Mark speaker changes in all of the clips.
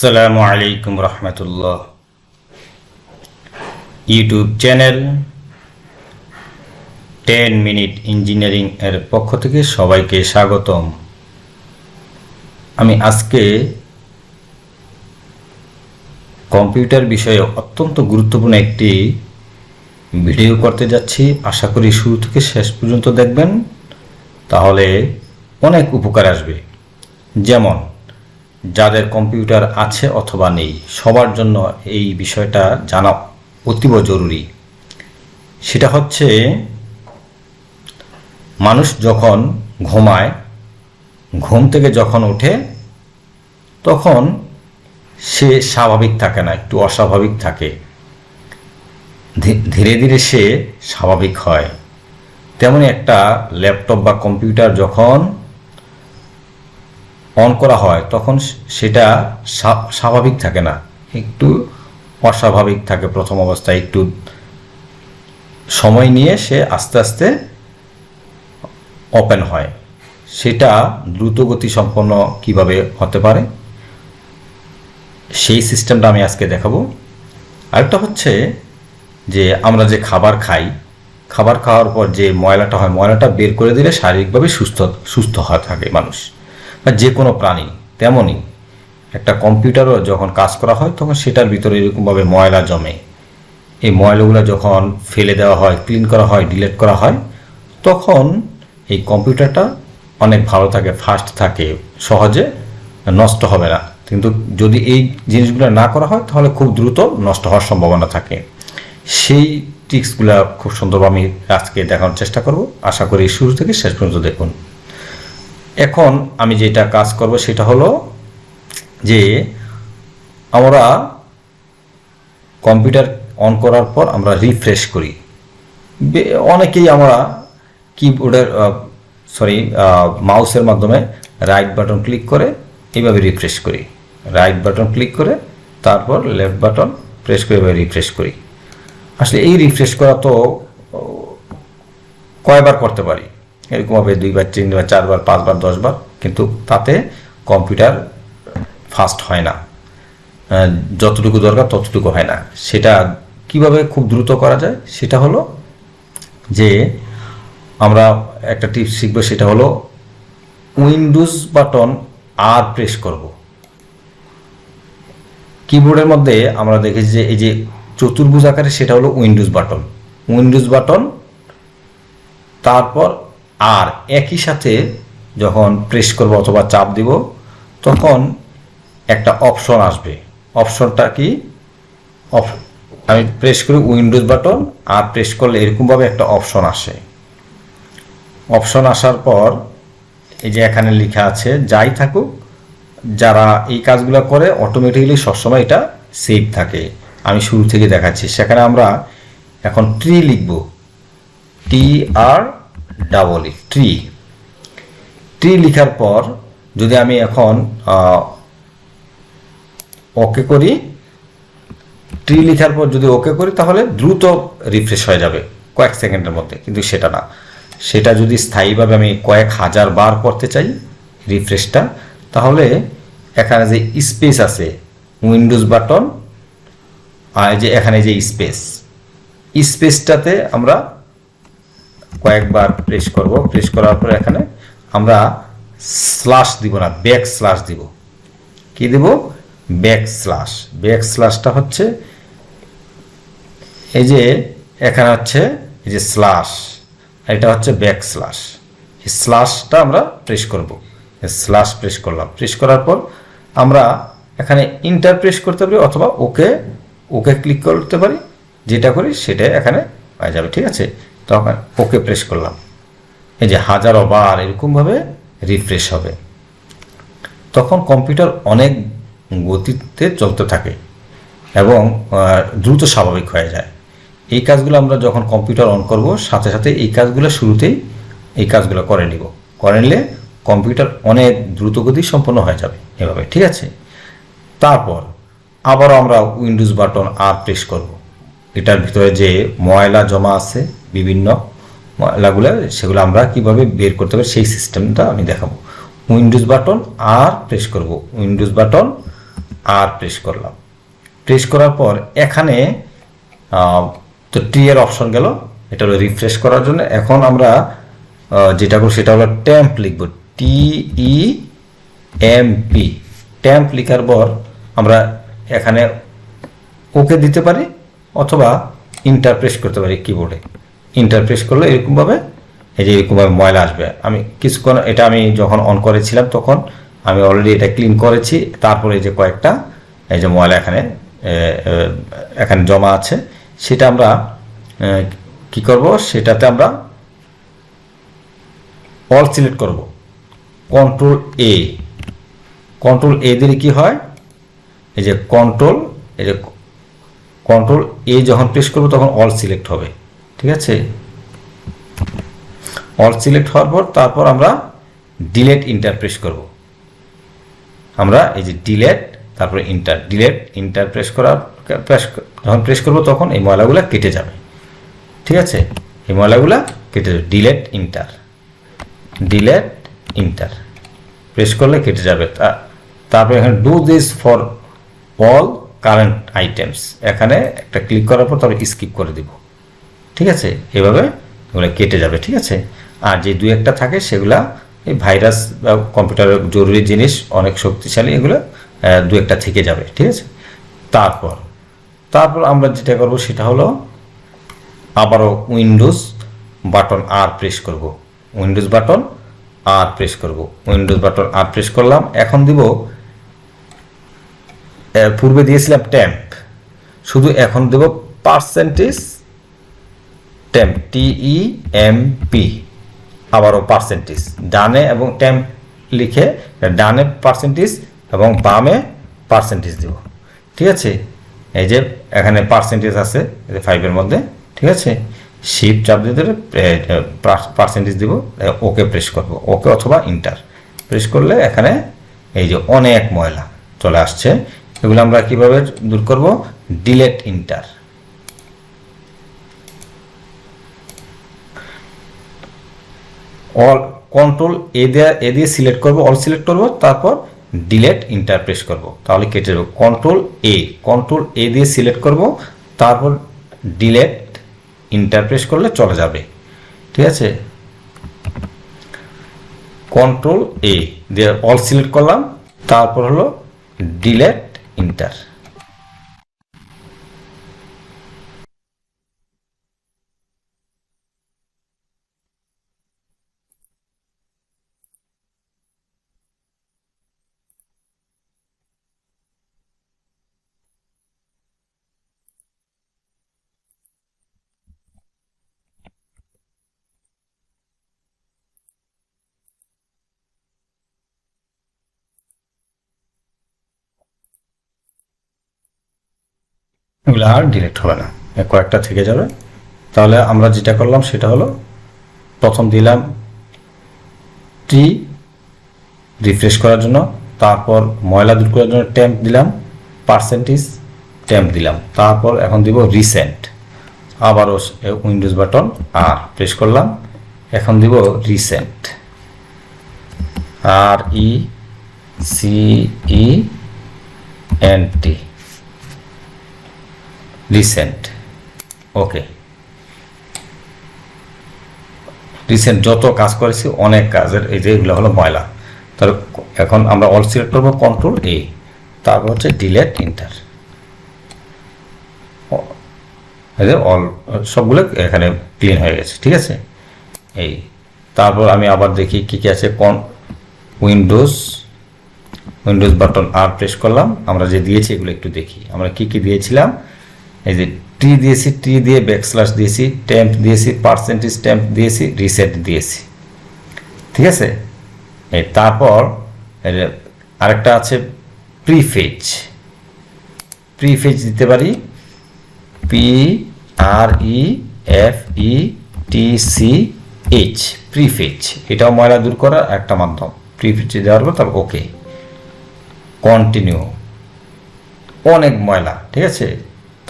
Speaker 1: আসসালামু আলাইকুম রহমতুল্লাহ। YouTube channel 10 minute engineering এর পক্ষ থেকে সবাইকে স্বাগতম। আমি আজকে কম্পিউটার বিষয়ে অত্যন্ত গুরুত্বপূর্ণ একটি ভিডিও করতে যাচ্ছি। আশা করি শুরু থেকে শেষ পর্যন্ত দেখবেন, তাহলে অনেক উপকার আসবে। যেমন যাদের কম্পিউটার আছে অথবা নেই, সবার জন্য এই বিষয়টা জানা অতীব জরুরি। সেটা হচ্ছে, মানুষ যখন ঘুমায়, ঘুম থেকে যখন ওঠে তখন সে স্বাভাবিক থাকে না, একটু অস্বাভাবিক থাকে। ধীরে ধীরে সে স্বাভাবিক হয়। তেমনি একটা ল্যাপটপ বা কম্পিউটার যখন অন করা হয় তখন সেটা স্বাভাবিক থাকে না, একটু অস্বাভাবিক থাকে। প্রথম অবস্থায় একটু সময় নিয়ে সে আস্তে আস্তে ওপেন হয়। সেটা দ্রুতগতি সম্পন্ন কিভাবে হতে পারে সেই সিস্টেমটা আমি আজকে দেখাবো। আরেকটা হচ্ছে যে আমরা যে খাবার খাই, খাবার খাওয়ার পর যে ময়লাটা হয়, ময়লাটা বের করে দিলে শারীরিকভাবে সুস্থ হয়ে থাকে মানুষ বা যে কোনো প্রাণী। তেমনই একটা কম্পিউটারও যখন কাজ করা হয় তখন সেটার ভিতরে এরকমভাবে ময়লা জমে। এই ময়লাগুলো যখন ফেলে দেওয়া হয়, ক্লিন করা হয়, ডিলিট করা হয়, তখন এই কম্পিউটারটা অনেক ভালো থাকে, ফাস্ট থাকে, সহজে নষ্ট হবে না। কিন্তু যদি এই জিনিসগুলো না করা হয় তাহলে খুব দ্রুত নষ্ট হওয়ার সম্ভাবনা থাকে। সেই ট্রিক্সগুলো খুব সুন্দরভাবে আমি আজকে দেখানোর চেষ্টা করব। আশা করি শুরু থেকে শেষ পর্যন্ত দেখুন। এখন আমি যেটা কাজ করব সেটা হলো যে আমরা কম্পিউটার অন করার পর আমরা রিফ্রেশ করি। অনেকেই আমরা কিবোর্ডের মাউসের মাধ্যমে রাইট বাটন ক্লিক করে এইভাবে রিফ্রেশ করি। রাইট বাটন ক্লিক করে তারপর লেফট বাটন প্রেস করে এভাবে রিফ্রেশ করি। আসলে এই রিফ্রেশ করা তো কয়বার করতে পারি, এরকমভাবে 2 বার, 3 বার, 4 বার, 5 বার, 10 বার, কিন্তু তাতে কম্পিউটার ফাস্ট হয় না, যতটুকু দরকার ততটুকু হয় না। সেটা কিভাবে খুব দ্রুত করা যায় সেটা হলো যে আমরা একটা টিপস শিখব। সেটা হলো উইন্ডোজ বাটন আর প্রেস করব। কিবোর্ডের মধ্যে আমরা দেখেছি যে এই যে চতুর্ভুজ আকারে, সেটা হলো উইন্ডোজ বাটন। উইন্ডোজ বাটন তারপর আর একই সাথে যখন প্রেস করব অথবা চাপ দিব তখন একটা অপশন আসবে। অপশনটা কি? আমি প্রেস করি উইন্ডোজ বাটন আর প্রেস করলে এরকমভাবে একটা অপশন আসে। অপশন আসার পর এই যে এখানে লেখা আছে, যাই থাকুক, যারা এই কাজগুলো করে অটোমেটিক্যালি সবসময় এটা সেভ থাকে। আমি শুরু থেকে দেখাচ্ছি। সেখানে আমরা এখন ট্রি লিখব, TREE, ট্রি। ট্রি লিখার পর যদি আমি এখন ওকে করি, ট্রি লিখার পর যদি ওকে করি তাহলে দ্রুত রিফ্রেশ হয়ে যাবে কয়েক সেকেন্ডের মধ্যে। কিন্তু সেটা না, সেটা যদি স্থায়ীভাবে আমি কয়েক হাজার বার করতে চাই রিফ্রেশটা, তাহলে এখানে যে স্পেস আছে উইন্ডোজ বাটন আর যে এখানে যে স্পেসটাতে আমরা কয়েকবার প্রেস করব। প্রেস করার পর এখানে আমরা স্ল্যাশ দিব না, ব্যাক স্ল্যাশ দিব। কি দেব? Back slash. ব্যাক স্ল্যাশটা হচ্ছে এই যে এখানে হচ্ছে এই যে স্ল্যাশ, এটা হচ্ছে ব্যাক স্ল্যাশ। এই স্ল্যাশটা আমরা প্রেস করব। স্ল্যাশ প্রেস করলাম। প্রেস করার পর আমরা এখানে ইন্টার প্রেস করতে পারি অথবা ওকে ক্লিক করতে পারি। যেটা করি সেটা এখানে পাওয়া যাবে। ঠিক আছে, তখন ওকে প্রেস করলাম। এই যে হাজারো বার এরকমভাবে রিফ্রেশ হবে। তখন কম্পিউটার অনেক গতিতে চলতে থাকে এবং দ্রুত স্বাভাবিক হয়ে যায়। এই কাজগুলো আমরা যখন কম্পিউটার অন করব সাথে সাথে এই কাজগুলো শুরুতেই এই কাজগুলো করে নিব। করে নিলে কম্পিউটার অনেক দ্রুতগতি সম্পন্ন হয়ে যাবে এভাবে। ঠিক আছে, তারপর আবারও আমরা উইন্ডোজ বাটন আর প্রেস করব। এটার ভিতরে যে ময়লা জমা আছে, বিভিন্ন ময়লাগুলো, সেগুলো আমরা কিভাবে বের করতে পারি সেই সিস্টেমটা আমি দেখাবো। উইন্ডোজ বাটন আর প্রেস করব। উইন্ডোজ বাটন আর প্রেস করলাম। প্রেস করার পর এখানে তো টি এর অপশন গেল, এটা হলো রিফ্রেশ করার জন্য। এখন আমরা যেটা করব সেটা হলো টেম্প লিখব, TEMP। টেম্প লিখার পর আমরা এখানে ওকে দিতে পারি অথবা ইন্টার প্রেস করতে পারি কিবোর্ডে। ইন্টার প্রেস করলে এরকমভাবে এই যে এরকমভাবে ময়লা আসবে। আমি কিছুক্ষণ এটা আমি যখন অন করেছিলাম তখন আমি অলরেডি এটা ক্লিন করেছি। তারপরে এই যে কয়েকটা এই যে ময়লা এখানে জমা আছে, সেটা আমরা কি করব, সেটাতে আমরা অল সিলেক্ট করব, কন্ট্রোল এ দিলে কি হয়, এই যে কন্ট্রোল এ যখন প্রেস করব তখন অল সিলেক্ট হবে। ঠিক আছে, অল সিলেক্ট হওয়ার পর তারপর আমরা ডিলেট ইন্টার প্রেস করব। আমরা এই যে ডিলেট তারপরে ইন্টার যখন প্রেস করব তখন এই ময়লাগুলো কেটে যাবে। ঠিক আছে, এই ময়লাগুলো কেটে যাবে। ডিলেট ইন্টার প্রেস করলে কেটে যাবে। তারপরে এখানে do this for all current items, এখানে একটা ক্লিক করার পর তারপরে স্কিপ করে দিব। ঠিক আছে, এভাবে এগুলো কেটে যাবে। ঠিক আছে, আর যে দুই একটা থাকে সেগুলা এই ভাইরাস বা কম্পিউটারের জরুরি জিনিস, অনেক শক্তিশালী, এগুলো দু একটা থেকে যাবে। ঠিক আছে, তারপর আমরা যেটা করব সেটা হলো আবারও উইন্ডোজ বাটন আর প্রেস করব। উইন্ডোজ বাটন আর প্রেস করলাম। এখন দিব, পূর্বে দিয়েছিলাম টেম্প, শুধু এখন দেব পার্সেন্টেজ টেম্প, TEMP। আবারও পার্সেন্টেজ, ডানে এবং টেম্প লিখে ডানে পার্সেন্টেজ এবং বামে পার্সেন্টেজ দিব। ঠিক আছে, এই যে এখানে পার্সেন্টেজ আছে 5-এর মধ্যে। ঠিক আছে, শিফট চাপ দিয়ে ধরে পার্সেন্টেজ দিব, ওকে প্রেস করব, ওকে অথবা ইন্টার প্রেস করলে এখানে এই যে অনেক ময়লা চলে আসছে। এগুলো আমরা কিভাবে দূর করব, ডিলেট ইন্টার। অল কন্ট্রোল এ দিয়ে সিলেক্ট করব, অল সিলেক্ট করব, তারপর ডিলেট ইন্টার প্রেস করব, তাহলে কেটে যাবে। কন্ট্রোল এ দিয়ে সিলেক্ট করব, তারপর ডিলেট ইন্টার প্রেস করলে চলে যাবে। ঠিক আছে, কন্ট্রোল এ দিয়ে অল সিলেক্ট করলাম, তারপর হলো ডিলেট ইন্টার। এগুলো আর ডিলেট হবে না, কয়েকটা থেকে যাবে। তাহলে আমরা যেটা করলাম সেটা হলো প্রথম দিলাম টি রিফ্রেশ করার জন্য, তারপর ময়লা দূর করার জন্য টেম্প দিলাম, পার্সেন্টেজ টেম্প দিলাম, তারপর এখন দিব রিসেন্ট। আবারও উইন্ডোজ বাটন আর প্রেস করলাম, এখন দিব রিসেন্ট, RECENT, রিসেন্ট। ওকে, রিসেন্ট যত কাজ করেছি অনেক কাজের, এই যে এগুলো হলো ময়লা। তাহলে এখন আমরা অল সিলেক্ট করবো, কন্ট্রোল এ, তারপর হচ্ছে ডিলেট ইন্টার। অল সবগুলো এখানে ক্লিন হয়ে গেছে। ঠিক আছে, এই তারপর আমি আবার দেখি কি কি আছে। উইন্ডোজ বাটন আর প্রেস করলাম, আমরা যে দিয়েছি এগুলো একটু দেখি। আমরা কি কি দিয়েছিলাম, এই যে টি দিয়েছি, টি দিয়ে ব্যাকস্ল্যাশ দিয়েছি, টেম্প দিয়েছি, পার্সেন্টেজ টেম্প দিয়েছি, রিসেট দিয়েছি। ঠিক আছে, এই তারপর আরেকটা আছে প্রিফেজ দিতে পারি, PREFETCH, প্রিফেজ। এটাও ময়লা দূর করার একটা মাধ্যম। প্রিফেজ দেওয়ার পর তারপর ওকে, কন্টিনিউ, অনেক ময়লা। ঠিক আছে,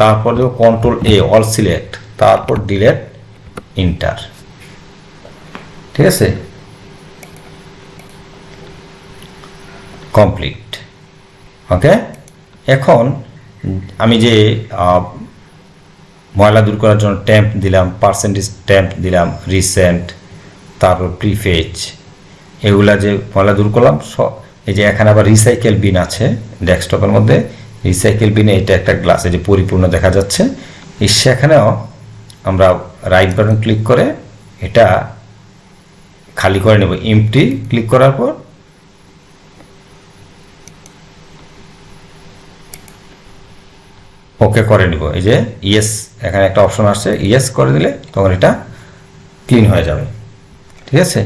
Speaker 1: তারপর দেবো কন্ট্রোল এ, অল সিলেক্ট, তারপর ডিলেট ইন্টার। ঠিক আছে, কমপ্লিট। ওকে, এখন আমি যে ময়লা দূর করার জন্য ট্যাম্প দিলাম, পার্সেন্টেজ ট্যাম্প দিলাম, রিসেন্ট, তারপর প্রিফেজ, এগুলা যে ময়লা দূর করলাম, এই যে এখানে আবার রিসাইকেল বিন আছে ডেস্কটপের মধ্যে। রিসাইকেল বিনে এটা একটা গ্লাসে যে পরিপূর্ণ দেখা যাচ্ছে, সেখানেও আমরা রাইট বাটন ক্লিক করে এটা খালি করে নেব। এমটি ক্লিক করার পর ওকে করে নিব। এই যে ইয়েস এখানে একটা অপশন আসছে, ইয়েস করে দিলে তখন এটা ক্লিন হয়ে যাবে। ঠিক আছে,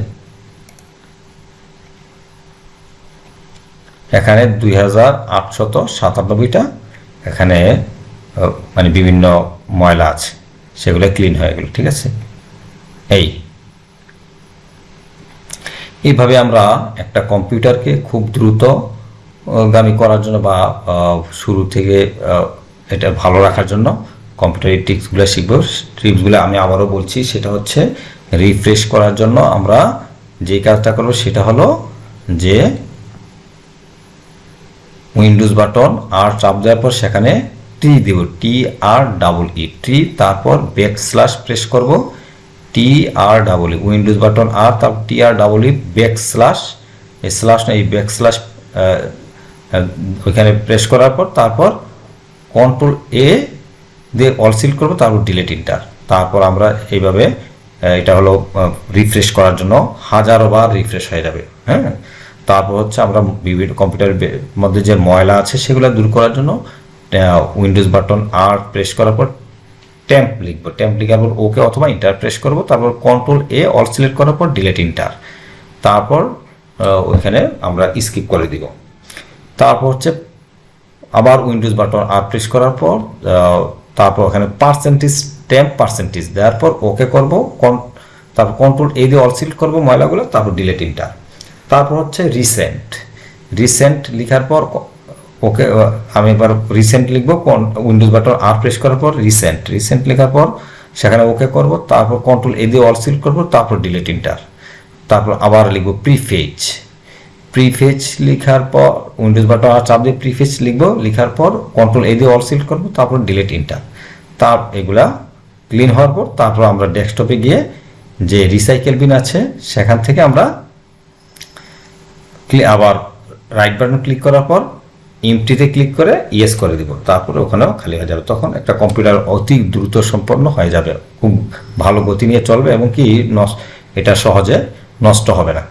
Speaker 1: এখানে 2897টা এখানে মানে বিভিন্ন ময়লা আছে, সেগুলো ক্লিন হয়ে গেল। ঠিক আছে, এইভাবে আমরা একটা কম্পিউটারকে খুব দ্রুতগামী করার জন্য বা শুরু থেকে এটা ভালো রাখার জন্য কম্পিউটারের টিপসগুলো শিখব। টিপসগুলো আমি আবারও বলছি, সেটা হচ্ছে রিফ্রেশ করার জন্য আমরা যে কাজটা করব সেটা হলো যে উইন্ডোজ বাটন আর চাপ দেওয়ার পর সেখানে টি দেব, TREE, টি, তারপর ব্যাকস্ল্যাশ প্রেস করব, TREE, উইন্ডোজ বাটন আর তারপর TREE ব্যাকস্ল্যাশ, এই স্ল্যাশ না, এই ব্যাকস্ল্যাশ ওইখানে প্রেস করার পর তারপর কন্ট্রোল A দিয়ে অল সিলেক্ট করবো, তারপর ডিলিট এন্টার। তারপর আমরা এইভাবে এটা হলো রিফ্রেশ করার জন্য হাজারো বার রিফ্রেশ হয়ে যাবে। হ্যাঁ, তারপর হচ্ছে আমরা বিভিন্ন কম্পিউটারের মধ্যে যে ময়লা আছে সেগুলো দূর করার জন্য উইন্ডোজ বাটন আর প্রেস করার পর ট্যাম্প লিখবো, ট্যাম্প লিখার পর ওকে অথবা ইন্টার প্রেস করবো, তারপর কন্ট্রোল A অল সিলেক্ট করার পর ডিলিট এন্টার, তারপর ওইখানে আমরা স্কিপ করে দিব। তারপর হচ্ছে আবার উইন্ডোজ বাটন আর প্রেস করার পর তারপর ওখানে পার্সেন্টেজ ট্যাম্প পার্সেন্টেজ দেওয়ার পর ওকে করবো, তারপর কন্ট্রোল A দিয়ে অল সিলেক্ট করবো ময়লাগুলো, তারপর ডিলিট এন্টার। তারপর হচ্ছে রিসেন্ট লিখার পর ওকে, আমি এবার রিসেন্ট লিখবো, উইন্ডোজ বাটন আর প্রেস করার পর রিসেন্ট লেখার পর সেখানে ওকে করব, তারপর কন্ট্রোল A দিয়ে অল সিলেক্ট করবো, তারপর ডিলিট এন্টার। তারপর আবার লিখবো প্রিফেজ লিখার পর উইন্ডোজ বাটন আর চাপ দিয়ে প্রিফেজ লিখবো, লিখার পর কন্ট্রোল A দিয়ে অল সিলেক্ট করবো, তারপর ডিলিট এন্টার। এগুলা ক্লিন হওয়ার পর তারপর আমরা ডেস্কটপে গিয়ে যে রিসাইকেল বিন আছে সেখান থেকে আমরা আবার রাইট বাটন ক্লিক করার পর এমটিতে ক্লিক করে ইয়েস করে দিব, তারপরে ওখানেও খালি হয়ে যাবে। তখন একটা কম্পিউটার অতি দ্রুত সম্পন্ন হয়ে যাবে, খুব ভালো গতি নিয়ে চলবে এবং কি এটা সহজে নষ্ট হবে না।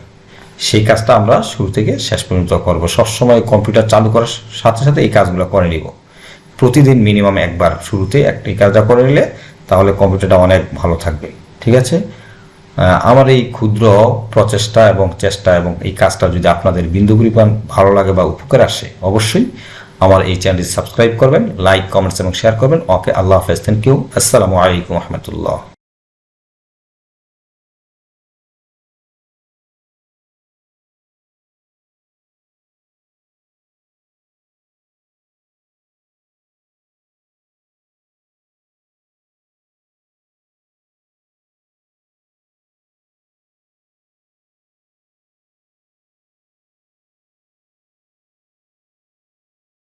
Speaker 1: সেই কাজটা আমরা শুরু থেকে শেষ পর্যন্ত করব। সবসময় কম্পিউটার চালু করার সাথে সাথে এই কাজগুলো করে নিব, প্রতিদিন মিনিমাম একবার শুরুতে এই কাজটা করে নিলে তাহলে কম্পিউটারটা অনেক ভালো থাকবে। ঠিক আছে, আমার এই ক্ষুদ্র প্রচেষ্টা এবং চেষ্টা এবং এই কাজটা যদি আপনাদের বিন্দু পরিমাণ ভালো লাগে বা উপকার আসে, অবশ্যই আমার এই চ্যানেলটি সাবস্ক্রাইব করবেন, লাইক, কমেন্টস এবং শেয়ার করবেন। ওকে, আল্লাহ হাফেজ, থ্যাংক ইউ, আসসালামু আলাইকুম রহমতুল্লাহ।